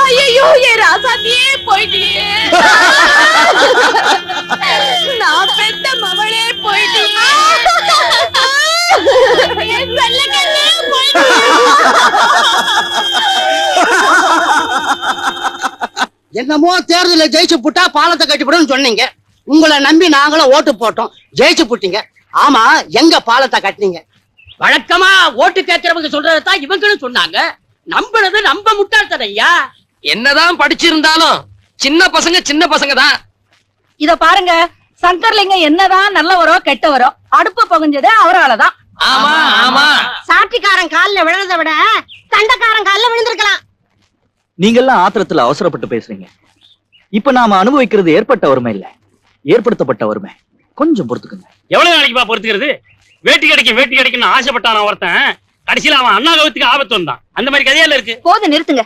ஐயோ என் ராசாத்தியே போயிட்டியே. நான் பெத்த மவளே போயிட்டியே. என் செல்லக்கண்ணே போயிட்டியே. என்னமோ தேர்தல ஜெயிச்சு புட்டா பாலத்தை கட்டிவிடும் சொன்னீங்க. உங்களை நம்பி நாங்களும் ஓட்டு போட்டோம், ஜெயிச்சு புட்டீங்க. ஆமா, எங்க பாலத்தை கட்டினீங்க? வழக்கமா ஓட்டு கேட்கறவங்க சொல்றதான் இவங்களும் சொன்னாங்க. நம்புறது நம்ப முட்டாள்தனையா. என்னதான் படிச்சிருந்தாலும் சின்ன பசங்க தான். இத பாருங்க, சங்கர்லிங்கம் என்னதான் நல்லவரோ கெட்டவரோ அடுப்பு பகுஞ்சது அவராலதான். ஆமா ஆமா. சாட்சிக்காரன் கால்ல விழுறத விட சண்டைக்காரன் கால்ல விழுந்திருக்கலாம். நீங்க எல்லாம் ஆத்திரத்துல அவசரப்பட்டு பேசுறீங்க. இப்ப நாம அனுபவிக்கிறது ஏற்பட்ட வறுமை இல்ல, ஏற்படுத்தப்பட்ட வறுமை. கொஞ்சம் பொறுத்துக்குங்க. எவ்வளவு நாளைக்குப்பா பொறுத்துக்கிறது? வேட்டி கிடைக்கும் ஆசைப்பட்டான ஒருத்தன் கடைசியில அவன் அண்ணா கவுத்துக்கு ஆபத்து வந்தான். அந்த மாதிரி கதையால இருக்கு. போது நிறுத்துங்க.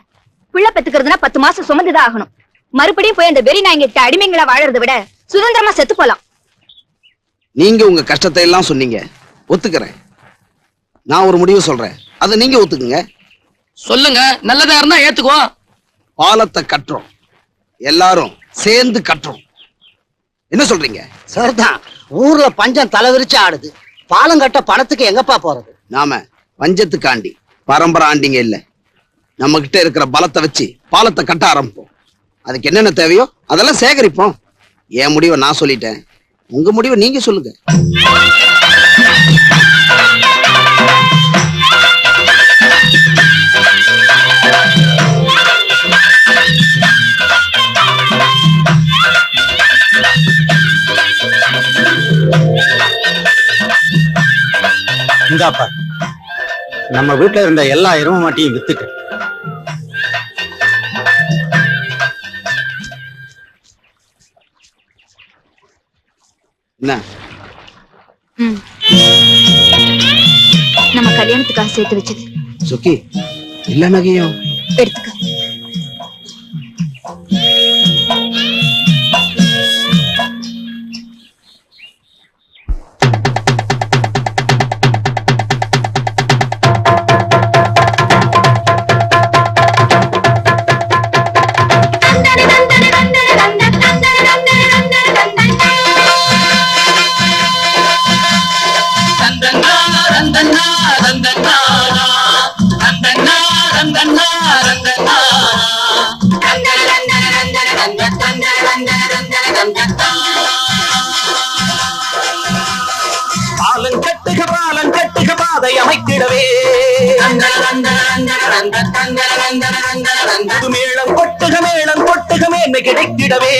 பிள்ளை பெத்துக்கிறதுனா 10 மாசம் சுமந்துதான் ஆகணும். மறுபடியும் போய் அந்த வெறி நாய்கிட்ட அடிமைங்களா வாழறதை விட சுதந்திரமா செத்து போலாம். நீங்க உங்க கஷ்டத்தை எல்லாம் சொன்னீங்க, ஒத்துக்கிறேன். நான் ஒரு முடிவு சொல்றேன், அதை நீங்க ஒத்துக்குங்க. சொல்லுங்க, நல்லதா இருந்தா ஏத்துக்குவோம். பாலத்தை கட்டுறோம், எல்லாரும் சேர்ந்து கட்டுறோம். என்ன சொல்றீங்க? சரிதான். ஊர்ல பஞ்சம் தலைவிரிச்சு ஆடுது. பாலம் கட்ட பணத்துக்கு எங்கப்பா போறது? நாம பஞ்சத்துக்காண்டி பரம்பரை ஆண்டிங்க இல்ல, நம்ம கிட்ட இருக்கிற பலத்தை வச்சு பாலத்தை கட்ட ஆரம்பிப்போம். அதுக்கு என்னென்ன தேவையோ அதெல்லாம் சேகரிப்போம். என் முடிவை நான் சொல்லிட்டேன், உங்க முடிவை நீங்க சொல்லுங்க. இந்தாப்பா, நம்ம வீட்டுல இருந்த எல்லா எரும மாட்டையும் வித்துட்டு என்ன நம்ம கல்யாணத்துக்காக சேர்த்து வச்சது. சுக்கி, எல்லா நகையும் எடுத்துக்க. பாலம் கட்டுக பாதை அமைத்திடவே, மேளம் கொட்டுக மேன்மை கிடைத்திடவே,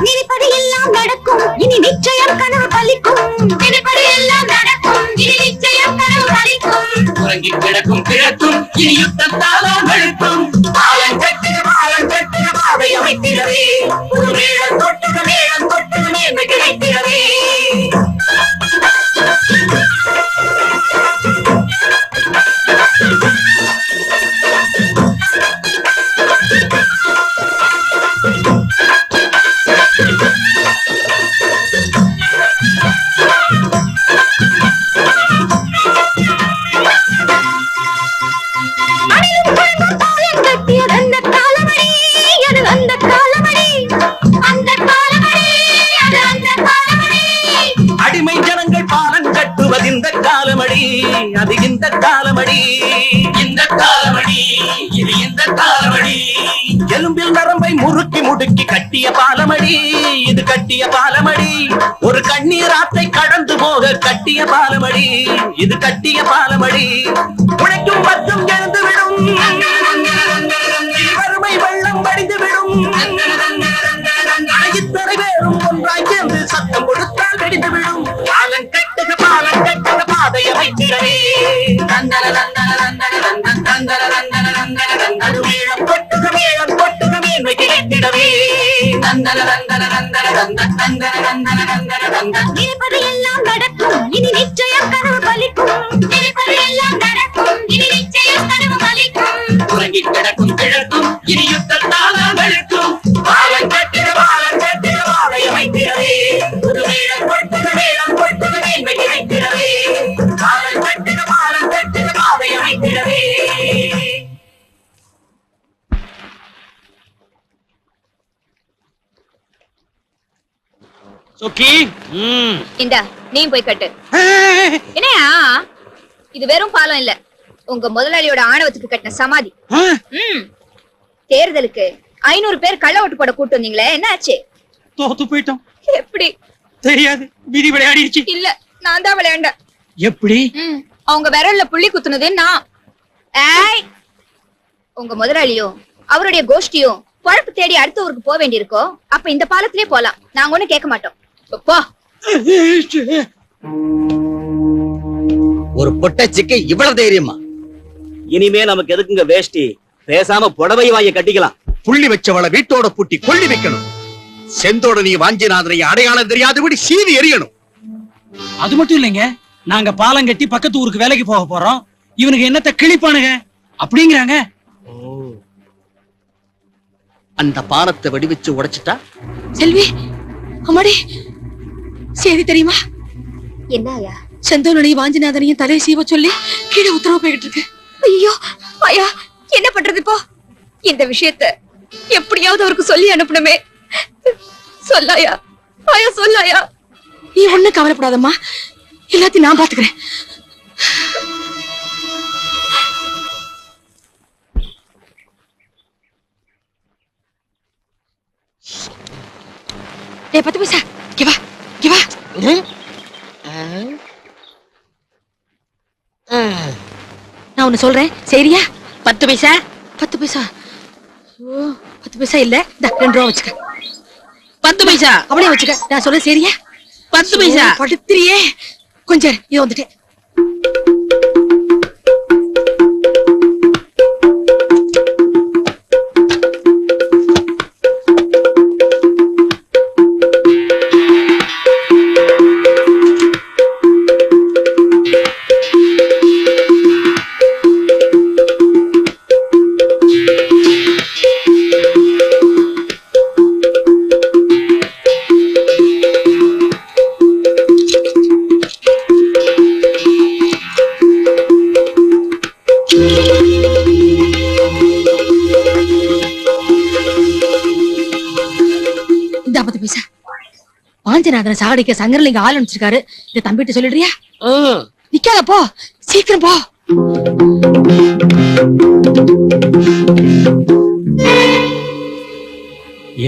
நினைப்பது எல்லாம் நடக்கும், இனி நிச்சயம் கனவு பலிக்கும். நினைப்பது எல்லாம் நடக்கும், இனி நிச்சயம் கனவு பலிக்கும். உறங்கி கிடக்கும் கிழக்கும் இனி யுத்தத்தாலும் எழுக்கும். பாலம் கட்டுக பாதை அமைத்திடவே, மேளம் கொட்டுக மேன்மை கிடைத்திடவே. அடிமை ஜனங்கள் பாலம் கட்டுவது இந்த காலமடி, அது இந்த காலமடி, இந்த காலமடி, இது இந்த காலமடி. எலும்பில் நரம்பை முறுக்கி முடுக்கி கட்டிய பாலமடி, இது கட்டிய பாலமடி. ஒரு கண்ணீர் ஆற்றை கடந்து போக கட்டிய பாலமடி, இது கட்டிய பாலமடி. உழைக்கும் வர்க்கம் எழுந்துவிடும், வறுமை வெள்ளம் வடிந்துவிடும். இத்தனை பேரும் ஒன்றாய் சேர்ந்து சத்தம் கொடுத்தால் வெடிந்துவிடும். பாலம் கட்டுக பாதை அமைத்திடவே, மேளம் கொட்டுக மேன்மை கிடைத்திடவே. நினைப்பது எல்லாம் நடக்கும், இனி நிச்சயம் கனவு பலிக்கும். நினைப்பது எல்லாம் நடக்கும், இனி நிச்சயம் கனவு பலிக்கும். உறங்கி கிடக்கும் கிழக்கும் இனி யுத்தத்தாலும் எழுக்கும். பாலம் கட்டுக பாதை அமைத்திடவே, மேளம் கொட்டுக மேன்மை கிடைத்திடவே. பாலம் கட்டுக சொக்கி இந்தா நீ போய் கட்டு. என்னையா இது வெறும் பாலம் இல்ல, உங்க முதலாளியோட ஆணவத்துக்கு கட்டின சமாதி. தேர்தலுக்கு 500 பேர் கள்ள ஓட்டு போட கூட்டு வந்தீங்களே, என்ன ஆச்சு? தோத்து போயிட்டோம். எப்படி தெரியாது, விதி விளையாடிடுச்சு. இல்ல நான் தான் விளையாண்டேன். எப்படி? அவங்க விரல்ல புள்ளி குத்துனது நான். ஏய், உங்க முதலாளியும் அவருடைய கோஷ்டியும் பொழப்பு தேடி அடுத்த ஊருக்கு போக வேண்டியிருக்கோ, அப்ப இந்த பாலத்திலே போலாம். நாங்க ஒண்ணும் கேட்க மாட்டோம். போ. ஒரு பொட்டச்சிக்கு இவ்வளவு தைரியமா? இனிமே நமக்கு எதுக்குங்க வேஷ்டி? பேசாம புடவை வாங்கி கட்டிக்கலாம். புள்ளி வச்சவளை வீட்டோட பூட்டி கொள்ளி வைக்கணும். செந்தோட நீ வாஞ்சிநாதனை அடையாளம் தெரியாதபடி சீவி எறியணும். அது மட்டும் இல்லைங்க, நாங்க பாலம் கட்டி பக்கத்து ஊருக்கு வேலைக்கு போக போறோம். இவனுக்கு என்னத்த கிழிப்பானுங்க அப்படிங்கிறாங்க. அந்த பாலத்தை வெடிவச்சு உடைச்சிட்டா? செல்வி, அம்மாடி, செய்தி தெரியுமா? என்னயா? செந்தோனையும் வாஞ்சிநாதனையும் தலை சீவ சொல்லி கீழே உத்தரவு போய்கிட்டு இருக்கு. ஐயோ ஐயா, என்ன பண்றது இப்போ? இந்த விஷயத்த எப்படியாவது அவருக்கு சொல்லி அனுப்பணுமே. சொல்லாயா ஐயா, சொல்லாயா. நீ ஒண்ணு கவலைப்படாதம்மா, எல்லாத்தையும் நான் பாத்துக்கிறேன். டேய் 10 பைசா, இங்க வா, இங்க வா. நான் ஒண்ணு சொல்றேன், சரியா? 10 பைசா? 10 பைசா? ஓ, 10 பைசா இல்ல, இந்த 2 ரூபா வச்சுக்க. 10 பைசா அப்படியே வச்சுக்க. நான் சொல்றேன், சரியா? 10 பைசா. படுத்துறியே, கொஞ்சம் இது வந்துட்டேன். இந்த 10 பைசா. வாஞ்சநாதனை சாகடிக்க சங்கரலிங்க ஆள் அனுப்பிச்சிருக்காரு. இந்த தம்பிட்டு சொல்லிடுறியா? நிக்காத, போ, சீக்கிரம் போ.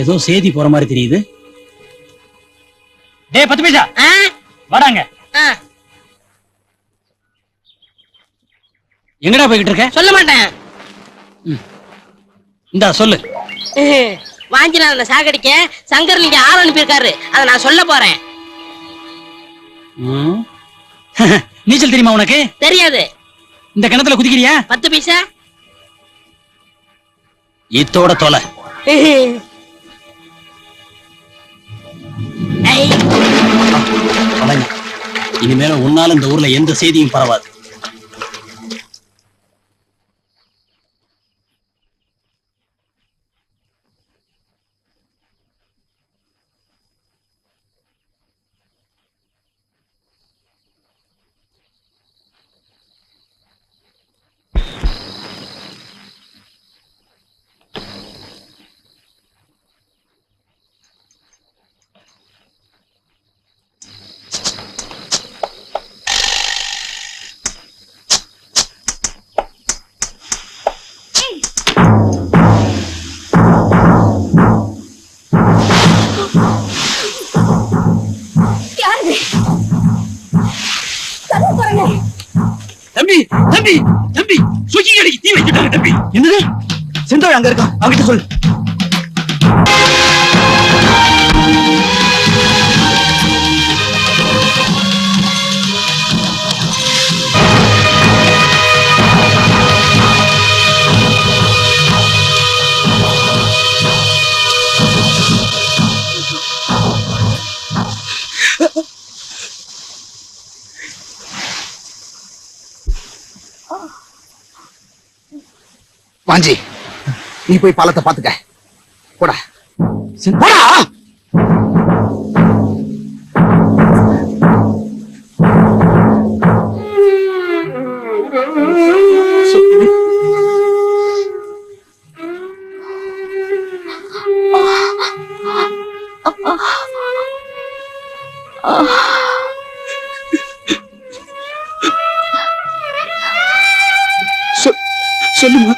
ஏதோ செய்தி போற மாதிரி தெரியுது. டேய் 10 பைசா, வாடாங்க. எங்கடா போய்கிட்டு இருக்க? சொல்ல மாட்டேன். இந்தா சொல்லு. வாஞ்சிநாதனை சாகடிக்க சங்கரலிங்க ஆள் அனுப்பியிருக்காரு, அதை நான் சொல்ல போறேன். நீச்சல் தெரியுமா உனக்கு? தெரியாது. இந்த கிணத்துல குதிக்கிறியா? 10 பைசா. இத்தோட தொலை. இனிமேல உன்னால இந்த ஊர்ல எந்த செய்தியும் பரவாது. தம்பி தம்பி தம்பி, சுகி கடைக்கு தீ வச்சுட்டாங்க தம்பி. என்னது? செந்தோய் அங்க இருக்கான், அவங்கிட்ட சொல்லு. வாஞ்சி, நீ போய் பாலத்தை பாத்துக்க. போடா போடா. சொல்லுமா.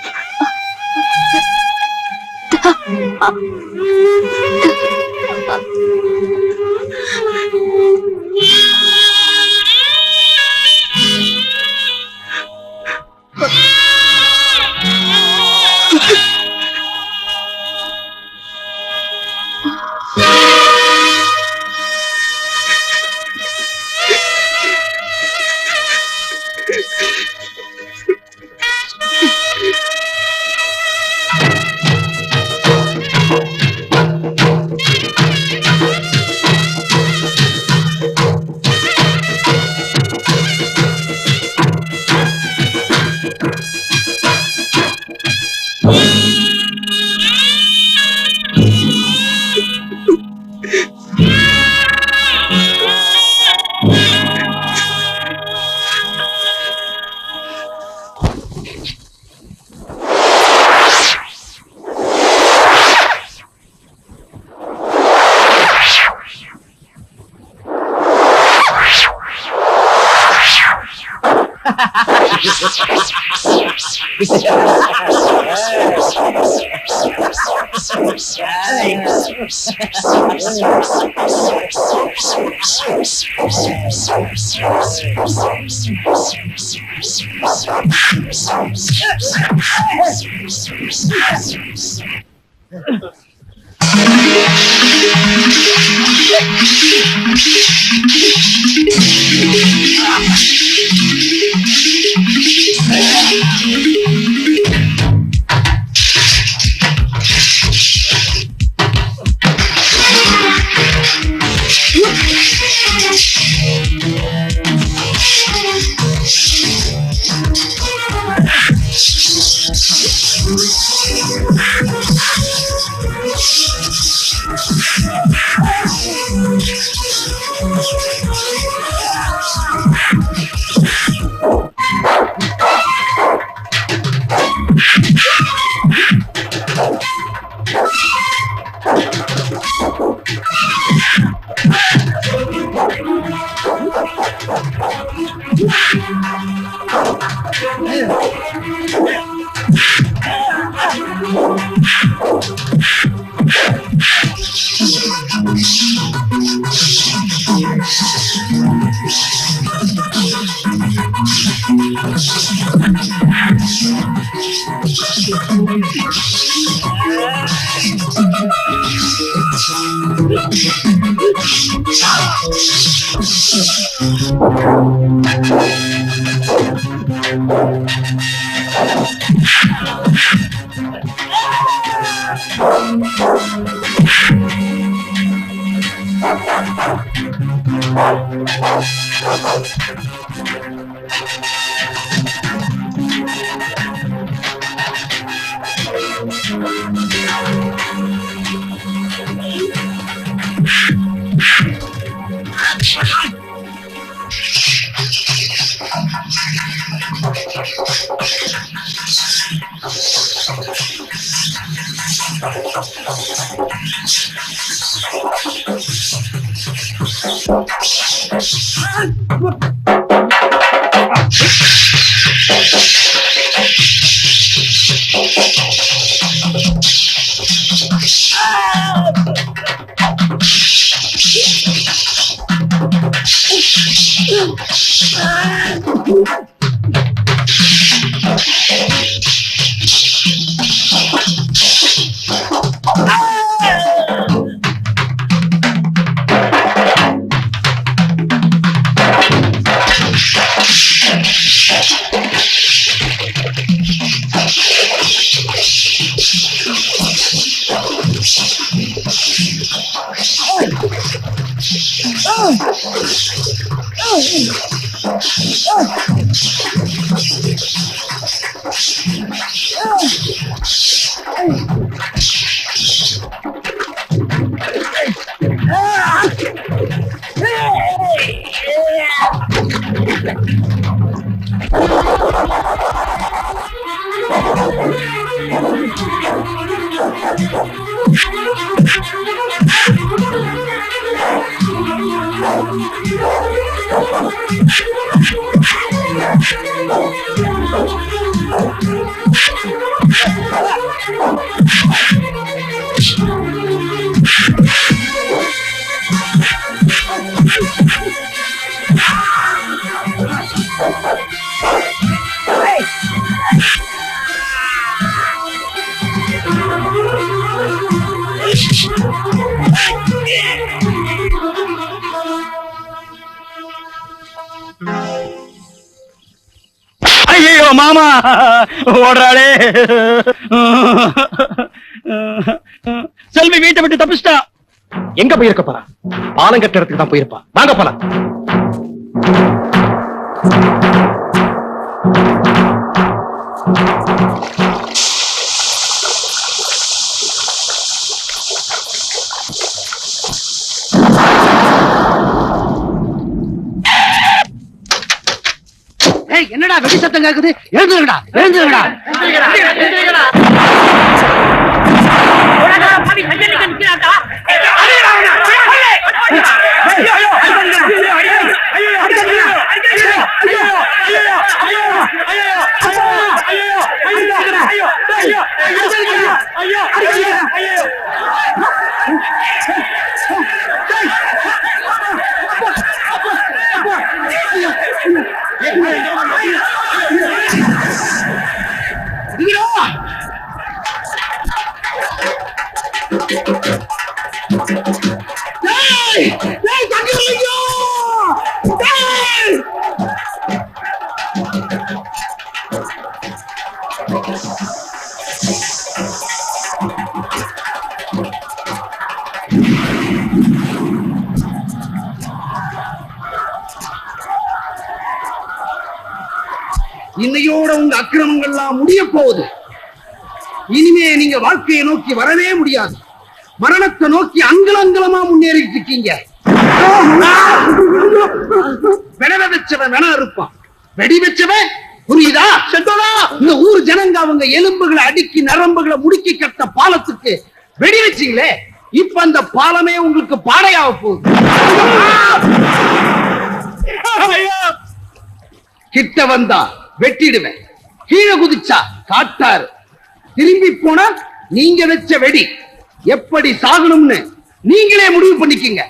ஐயோ மாமா ஓடுறாளே. செல்வி வீட்டை விட்டு தப்பிச்சிட்டா. எங்க போயிருக்க போறா? பாலம் கட்ட இடத்துக்கு தான் போயிருப்பா. வாங்க போலாம். என்னடா வெடி சத்தம் கேக்குது? எழுந்துங்கடா, எழுந்துங்கடா. இன்னையோட உங்க அக்கிரமங்கள்லாம் முடிய போகுது. இனிமே நீங்க வாழ்க்கையை நோக்கி வரவே முடியாது. மரணத்தை நோக்கி அங்கலங்கலமா முன்னேறிட்டு இருக்கீங்க. வினவ வச்சவன் வென இருப்பான், வெடி வச்சவன் புரியுதா? இந்த ஊர் ஜனங்க அவங்க எலும்புகளை அடுக்கி நரம்புகளை முடுக்கி கட்ட பாலத்துக்கு வெடி வச்சீங்களே, இப்ப அந்த பாலமே உங்களுக்கு பாடையாக போகுது. கிட்ட வந்தா வெட்டிடுவேன், கீழே குதிச்சா காட்டாரு, திரும்பி போனா நீங்க வச்ச வெடி. எப்படி சாகணும்னு நீங்களே முடிவு பண்ணிக்கங்க.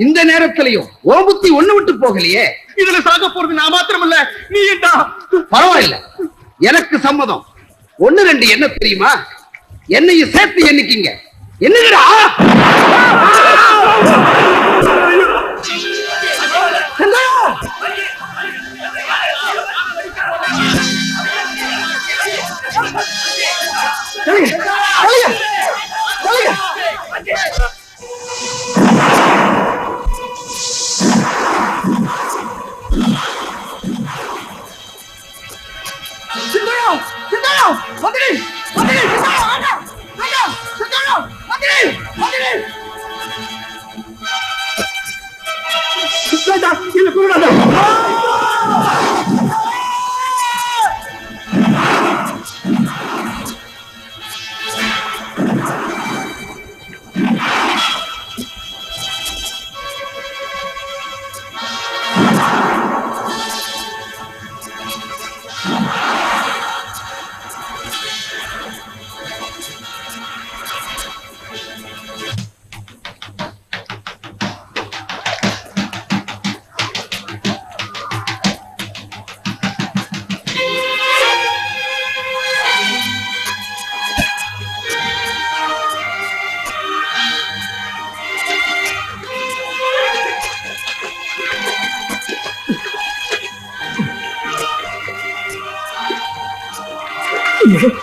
இந்த நேரத்திலையும் ஓபுத்தி ஒண்ணு விட்டு போகலையே. இதுல சாக போறது நான் மாத்திரம் இல்ல, நீ பரவாயில்ல, எனக்கு சம்மதம். 1 2 என்ன தெரியுமா? என்னையும் சேர்த்து எண்ணிக்கிங்க. என்னடா Yes.